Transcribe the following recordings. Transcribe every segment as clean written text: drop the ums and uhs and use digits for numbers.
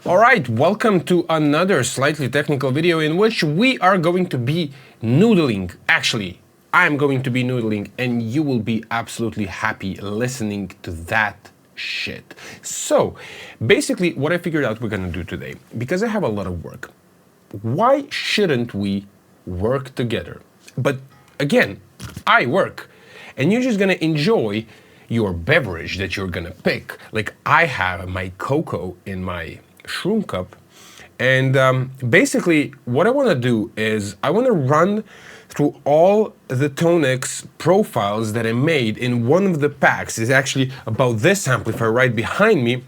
Alright, welcome to another slightly technical video in which we are going to be noodling. Actually, I'm going to be noodling and you will be absolutely happy listening to that shit. So, basically what I figured out we're gonna do today, because I have a lot of work, why shouldn't we work together? But again, I work and you're just gonna enjoy your beverage that you're gonna pick. Like I have my cocoa in my shroom cup, and basically what I want to do is I want to run through all the ToneX profiles that I made in one of the packs. It's actually about this amplifier right behind me.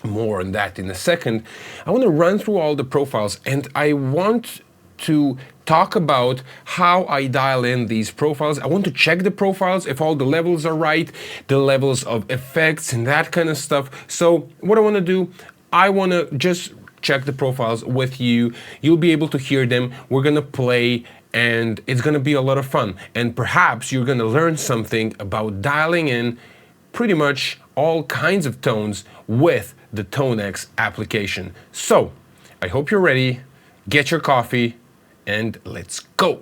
More on that in a second. I want to run through all the profiles and I want to talk about how I dial in these profiles. I want to check the profiles, if all the levels are right, the levels of effects and that kind of stuff. So what I want to do, I want to just check the profiles with you. You'll be able to hear them. We're going to play and it's going to be a lot of fun. And perhaps you're going to learn something about dialing in pretty much all kinds of tones with the ToneX application. So I hope you're ready. Get your coffee and let's go.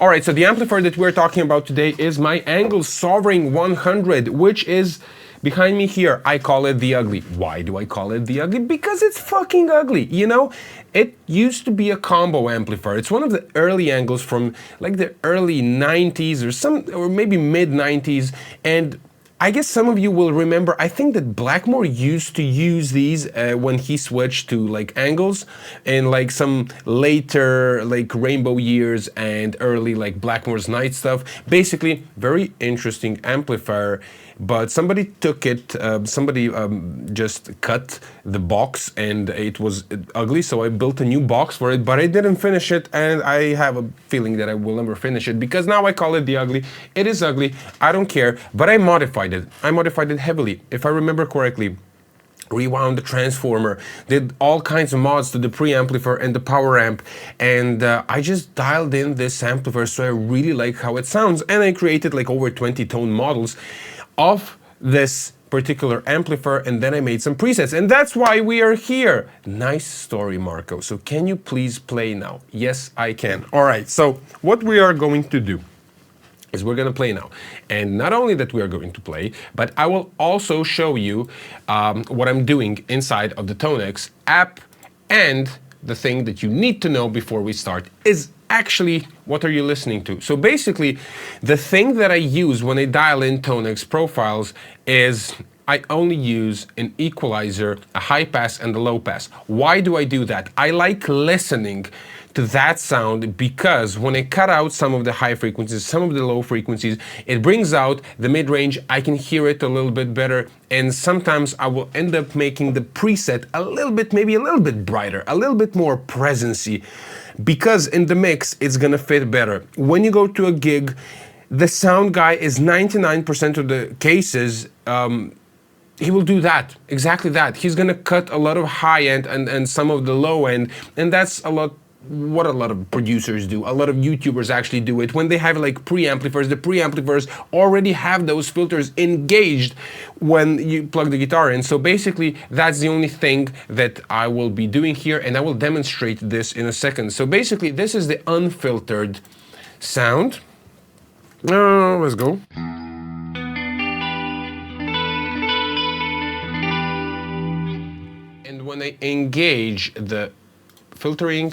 All right, so the amplifier that we're talking about today is my ENGL Sovereign 100, which is behind me here. I call it the ugly. Why do I call it the ugly? Because it's fucking ugly, you know? It used to be a combo amplifier. It's one of the early ENGLs from like the early 90s or maybe mid 90s. And I guess some of you will remember, I think that Blackmore used to use these when he switched to like ENGLs in like some later like Rainbow years and early like Blackmore's Night stuff. Basically, very interesting amplifier, but somebody took it, somebody just cut the box and it was ugly, so I built a new box for it, but I didn't finish it and I have a feeling that I will never finish it because now I call it the ugly. It is ugly, I don't care, but I modified it. I modified it heavily, if I remember correctly. Rewound the transformer, did all kinds of mods to the preamplifier and the power amp, and I just dialed in this amplifier so I really like how it sounds, and I created like over 20 tone models of this particular amplifier, and then I made some presets, and that's why we are here. Nice story, Marco. So can you please play now? Yes, I can. All right, so what we are going to do is we're going to play now. And not only that we are going to play, but I will also show you what I'm doing inside of the ToneX app, and the thing that you need to know before we start is actually what are you listening to. So basically, the thing that I use when I dial in ToneX profiles is I only use an equalizer, a high pass and a low pass. Why do I do that? I like listening to that sound because when I cut out some of the high frequencies, some of the low frequencies, it brings out the mid-range. I can hear it a little bit better, and sometimes I will end up making the preset a little bit, maybe a little bit brighter, a little bit more presency, because in the mix it's gonna fit better. When you go to a gig, the sound guy is 99% of the cases, he will do that, exactly that. He's gonna cut a lot of high end and some of the low end, and that's what a lot of producers do. A lot of YouTubers actually do it. When they have like preamplifiers, the preamplifiers already have those filters engaged when you plug the guitar in. So basically, that's the only thing that I will be doing here, and I will demonstrate this in a second. So basically, this is the unfiltered sound. Let's go. And when I engage the filtering,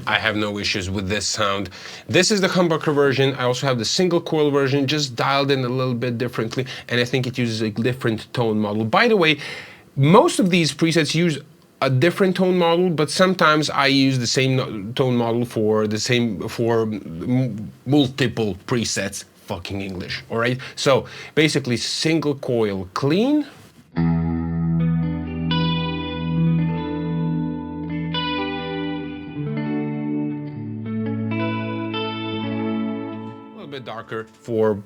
I have no issues with this sound. This is the humbucker version. I also have the single coil version, just dialed in a little bit differently, and I think it uses a different tone model. By the way, most of these presets use a different tone model, but sometimes I use the same tone model for multiple presets. Fucking English, all right? So basically single coil clean. bit darker for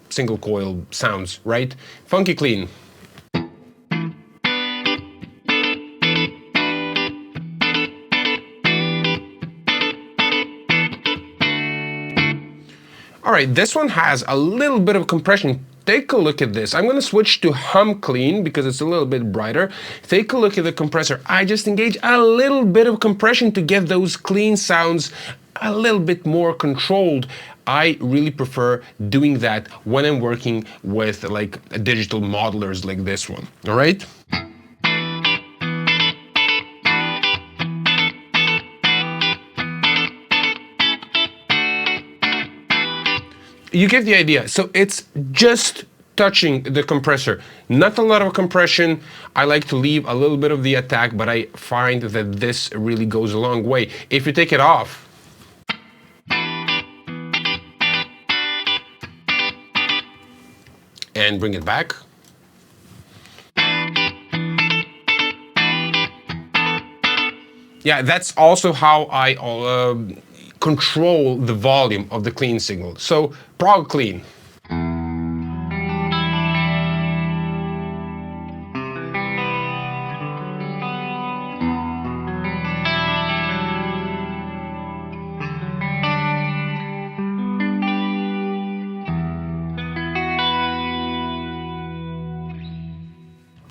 single coil sounds, right? Funky clean. All right, this one has a little bit of compression. Take a look at this. I'm gonna switch to hum clean because it's a little bit brighter. Take a look at the compressor. I just engage a little bit of compression to get those clean sounds a little bit more controlled. I really prefer doing that when I'm working with like digital modelers like this one, all right? You get the idea. So it's just touching the compressor. Not a lot of compression. I like to leave a little bit of the attack, but I find that this really goes a long way. If you take it off, and bring it back, yeah, that's also how I control the volume of the clean signal. So prog clean.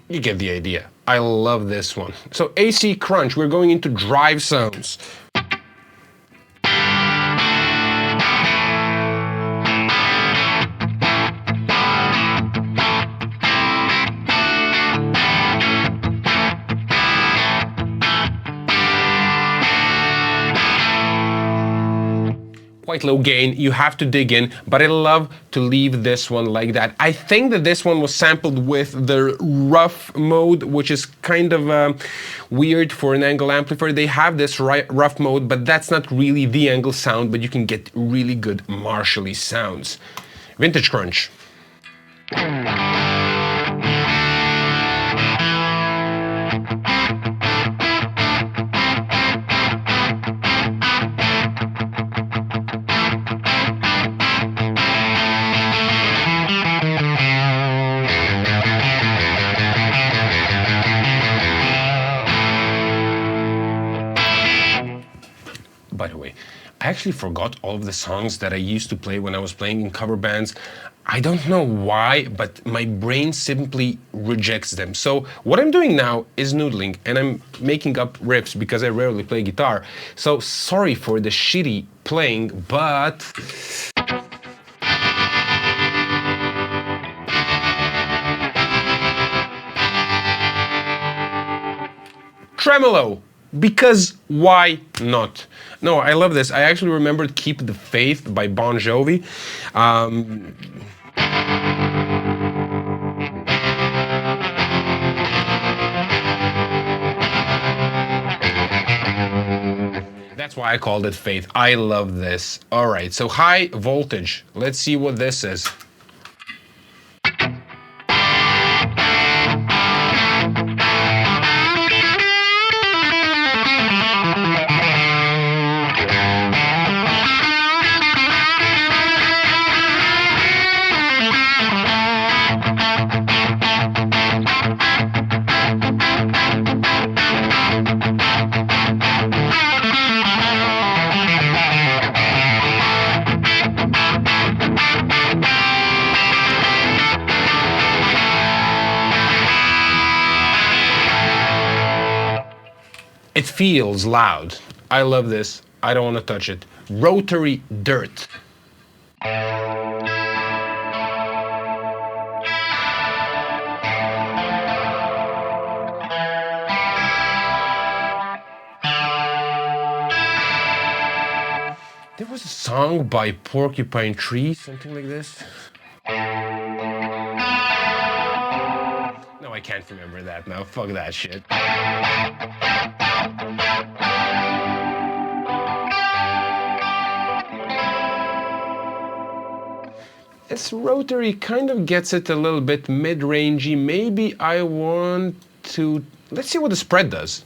You get the idea. I love this one. So AC crunch, we're going into drive sounds. Quite low gain, you have to dig in, but I love to leave this one like that. I think that this one was sampled with the rough mode, which is kind of weird for an ENGL amplifier. They have this rough mode, but that's not really the ENGL sound, but you can get really good Marshall-y sounds. Vintage crunch. By the way, I actually forgot all of the songs that I used to play when I was playing in cover bands. I don't know why, but my brain simply rejects them. So what I'm doing now is noodling, and I'm making up riffs because I rarely play guitar. So sorry for the shitty playing, but... Tremolo! Because why not? No, I love this. I actually remembered Keep the Faith by Bon Jovi. That's why I called it Faith. I love this. All right, so high voltage. Let's see what this is. It feels loud. I love this. I don't want to touch it. Rotary dirt. There was a song by Porcupine Tree, something like this. No, I can't remember that now. Fuck that shit. This rotary kind of gets it a little bit mid-rangey. Maybe I want to... Let's see what the spread does.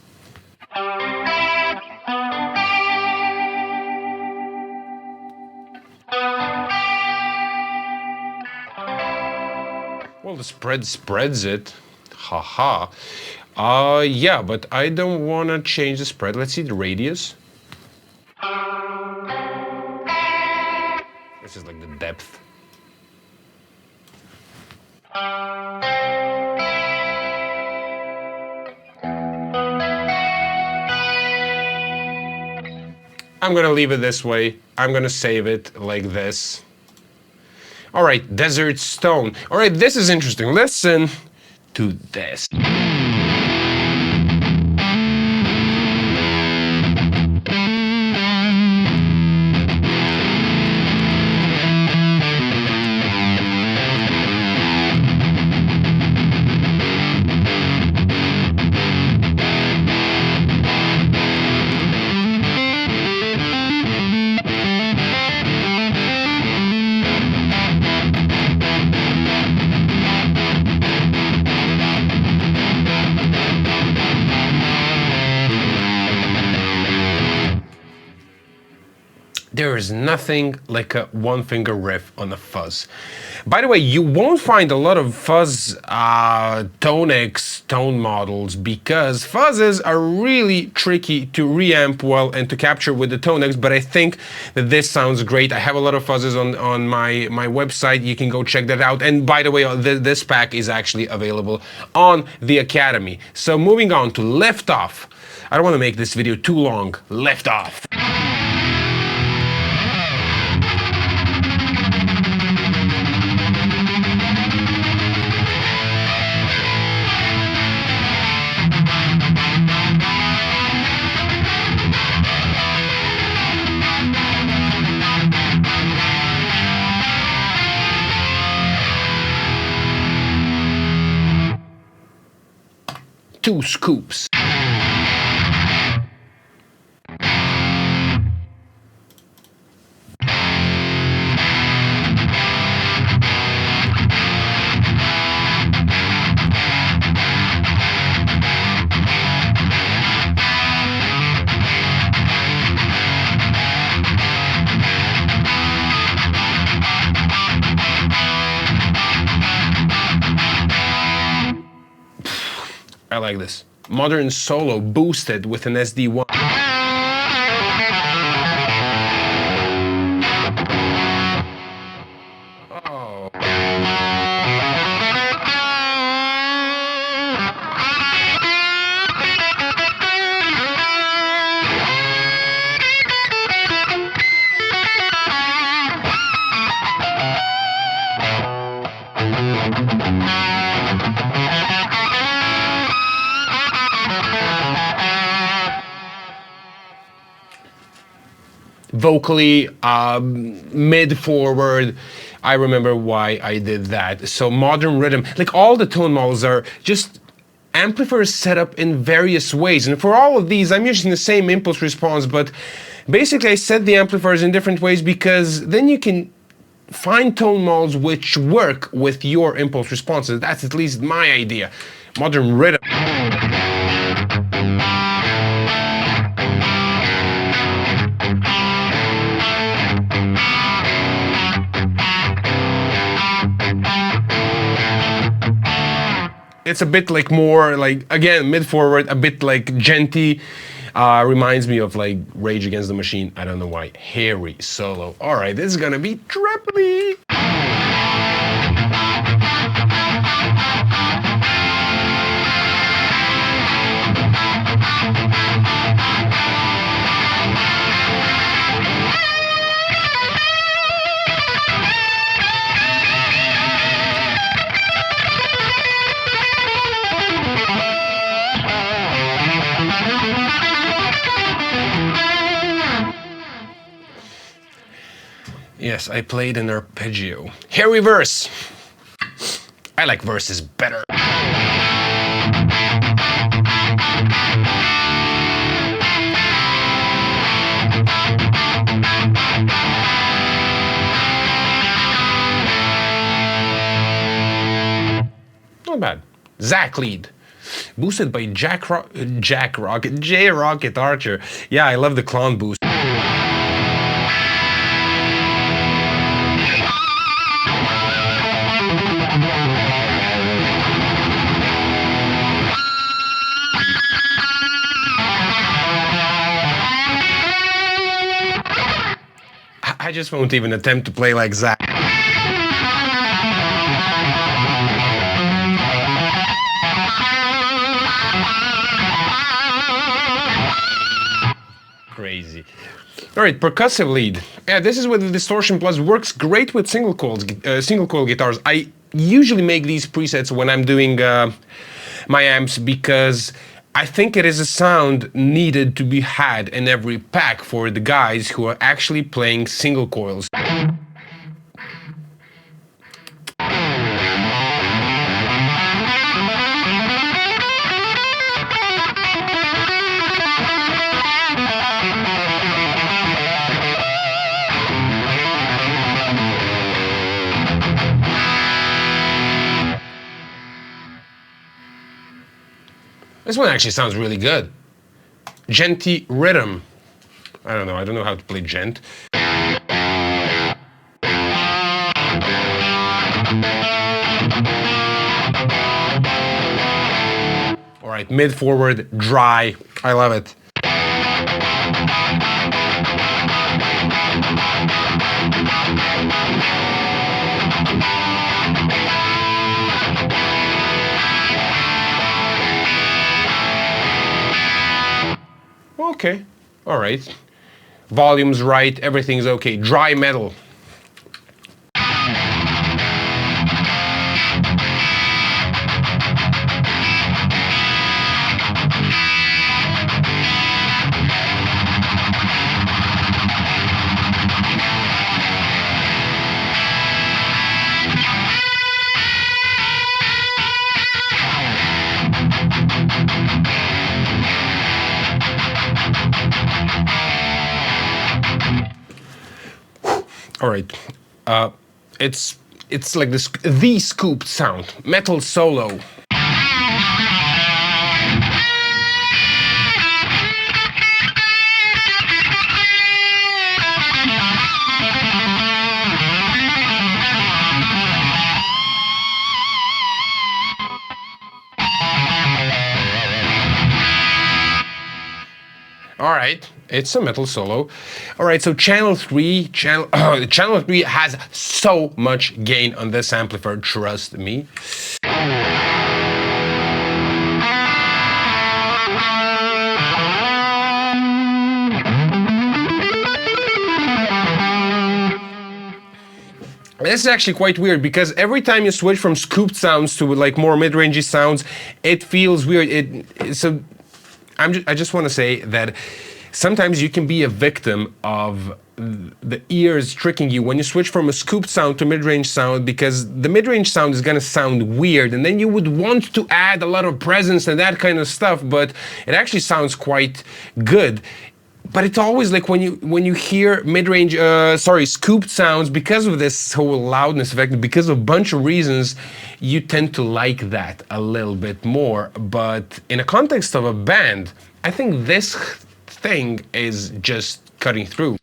Well, the spread spreads it. Haha. Yeah, but I don't want to change the spread. Let's see the radius. This is like the depth. I'm gonna leave it this way. I'm gonna save it like this. All right, Desert Stone. All right, this is interesting. Listen to this. There is nothing like a one-finger riff on a fuzz. By the way, you won't find a lot of fuzz ToneX tone models because fuzzes are really tricky to reamp well and to capture with the ToneX, but I think that this sounds great. I have a lot of fuzzes on my website. You can go check that out. And by the way, this pack is actually available on the Academy. So moving on to Lift Off. I don't want to make this video too long. Lift Off. Two scoops. I like this. Modern solo boosted with an SD1. Oh. Vocally, mid-forward. I remember why I did that. So modern rhythm, like all the tone models are just amplifiers set up in various ways. And for all of these, I'm using the same impulse response, but basically I set the amplifiers in different ways because then you can find tone models which work with your impulse responses. That's at least my idea. Modern rhythm. It's a bit like more like, again, mid-forward, a bit like genty. Reminds me of like Rage Against the Machine. I don't know why. Hairy solo. All right, this is gonna be trippy. Yes, I played an arpeggio. Hairy verse. I like verses better. Not bad. Zach lead. Boosted by J Rocket Archer. Yeah, I love the clown boost. I just won't even attempt to play like that. Crazy. All right, percussive lead. Yeah, this is with the distortion plus. Works great with single coil guitars. I usually make these presets when I'm doing my amps because I think it is a sound needed to be had in every pack for the guys who are actually playing single coils. This one actually sounds really good. Genty rhythm. I don't know how to play gent. All right, mid forward, dry. I love it. Okay, all right. Volume's right, everything's okay. Dry metal. All right, it's like this the scooped sound, metal solo. All right, it's a metal solo. All right, so channel 3 has so much gain on this amplifier, trust me. This is actually quite weird because every time you switch from scooped sounds to like more mid-rangey sounds, it feels weird. I just want to say that sometimes you can be a victim of the ears tricking you when you switch from a scooped sound to mid-range sound, because the mid-range sound is going to sound weird and then you would want to add a lot of presence and that kind of stuff, but it actually sounds quite good. But it's always like when you hear mid-range, scooped sounds, because of this whole loudness effect, because of a bunch of reasons, you tend to like that a little bit more. But in a context of a band, I think this thing is just cutting through.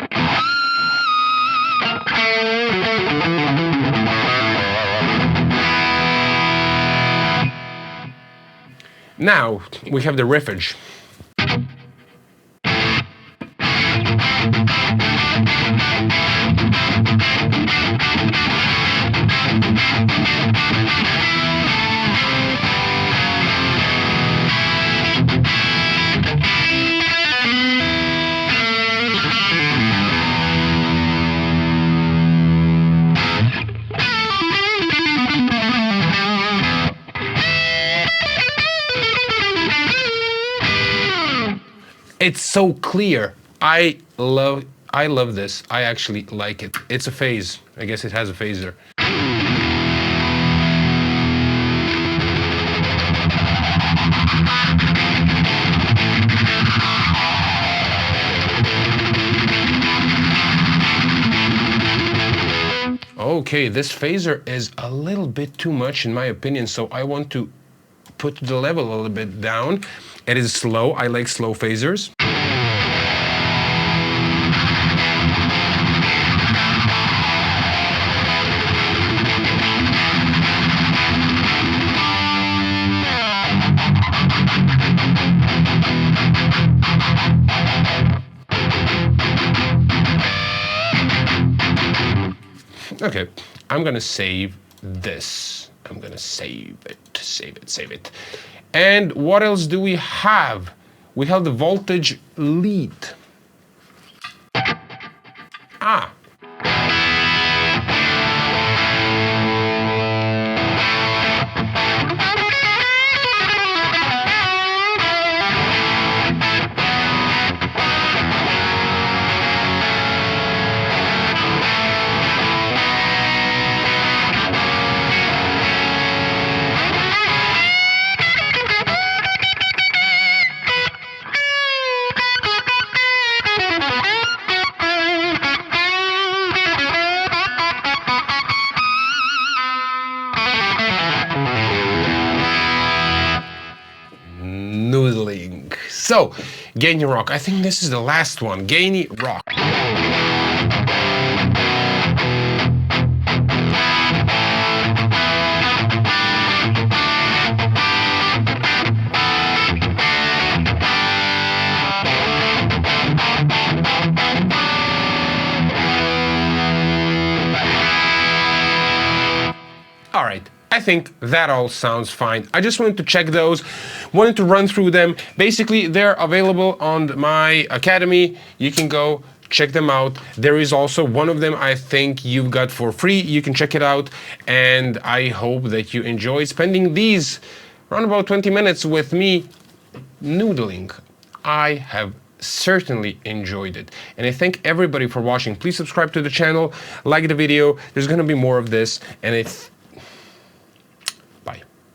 Now we have the riffage. It's so clear. I love this. I actually like it. It's a phase. I guess it has a phaser. Okay, this phaser is a little bit too much in my opinion, so I want to put the level a little bit down. It is slow. I like slow phasers. Okay, I'm gonna save this. I'm gonna save it. And what else do we have? We have the voltage lead. Ah. Noodling. So, Gainy Rock. I think this is the last one. Gainy Rock. All right. I think that all sounds fine. I just wanted to check those, wanted to run through them. Basically, they're available on my Academy. You can go check them out. There is also one of them I think you've got for free. You can check it out. And I hope that you enjoy spending these around about 20 minutes with me noodling. I have certainly enjoyed it. And I thank everybody for watching. Please subscribe to the channel, like the video. There's gonna be more of this. And if